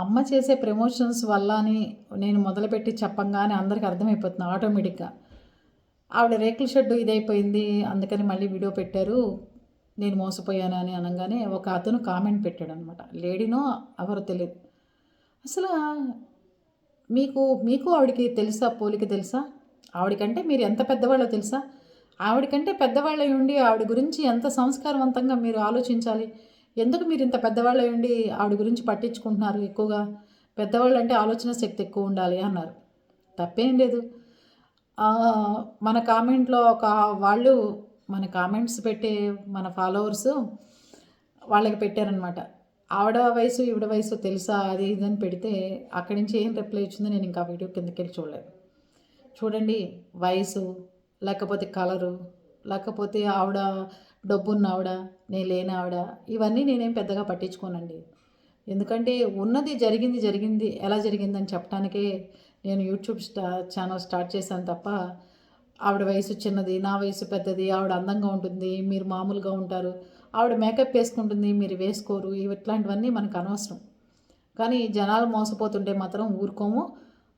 అమ్మ చేసే ప్రమోషన్స్ వల్ల అని నేను మొదలుపెట్టి చెప్పంగానే అందరికి అర్థమైపోతుంది ఆటోమేటిక్గా. ఆవిడ రేకుల షెడ్డు ఇదైపోయింది అందుకని మళ్ళీ వీడియో పెట్టారు నేను మోసపోయాను అని అనగానే ఒక అతను కామెంట్ పెట్టాడనమాట. లేడీనో ఎవరో తెలియదు. అసలు మీకు మీకు ఆవిడకి తెలుసా? పోలిక తెలుసా? ఆవిడకంటే మీరు ఎంత పెద్దవాళ్ళో తెలుసా? ఆవిడకంటే పెద్దవాళ్ళై ఉండి ఆవిడ గురించి ఎంత సంస్కారవంతంగా మీరు ఆలోచించాలి. ఎందుకు మీరు ఇంత పెద్దవాళ్ళై ఉండి ఆవిడ గురించి పట్టించుకుంటున్నారు ఎక్కువగా? పెద్దవాళ్ళంటే ఆలోచన శక్తి ఎక్కువ ఉండాలి అన్నారు. తప్పేం లేదు. మన కామెంట్‌లో ఒక వాళ్ళు మన కామెంట్స్ పెట్టే మన ఫాలోవర్సు వాళ్ళకి పెట్టారనమాట. ఆవిడ వయసు, ఈవిడ వయసు తెలుసా? అది ఇది అని పెడితే అక్కడి నుంచి ఏం రిప్లై వచ్చిందో నేను ఇంకా వీడియో కిందకెళ్ళి చూడలేదు. చూడండి వయసు, లేకపోతే కలరు, లేకపోతే ఆవిడ డబ్బున్న ఆవిడ, నేను లేని ఆవిడ, ఇవన్నీ నేనేం పెద్దగా పట్టించుకోనండి. ఎందుకంటే ఉన్నది జరిగింది జరిగింది ఎలా జరిగిందని చెప్పడానికే నేను యూట్యూబ్ ఛానల్ స్టార్ట్ చేశాను తప్ప ఆవిడ వయసు చిన్నది, నా వయసు పెద్దది, ఆవిడ అందంగా ఉంటుంది, మీరు మామూలుగా ఉంటారు, ఆవిడ మేకప్ వేసుకుంటుంది, మీరు వేసుకోరు, ఇట్లాంటివన్నీ మనకు అనవసరం. కానీ జనాలు మోసపోతుంటే మాత్రం ఊరుకోము.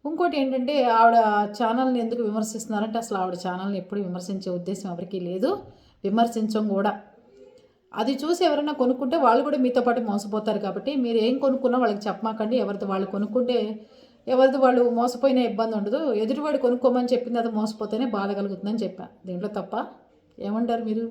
ఇంకోటి ఏంటంటే ఆవిడ ఛానల్ని ఎందుకు విమర్శిస్తున్నారంటే అసలు ఆవిడ ఛానల్ని ఎప్పుడు విమర్శించే ఉద్దేశం ఎవరికీ లేదు, విమర్శించం కూడా. అది చూసి ఎవరైనా కొనుక్కుంటే వాళ్ళు కూడా మీతో పాటు మోసపోతారు. కాబట్టి మీరు ఏం కొనుక్కున్నా వాళ్ళకి చెప్పమాకండి. ఎవరిది వాళ్ళు కొనుక్కుంటే ఎవరిది వాళ్ళు మోసపోయినా ఇబ్బంది ఉండదు. ఎదుటివాడు కొనుక్కోమని చెప్పింది అది మోసపోతేనే బాధ కలుగుతుందని చెప్పా. దీంట్లో తప్ప ఏమంటారు మీరు?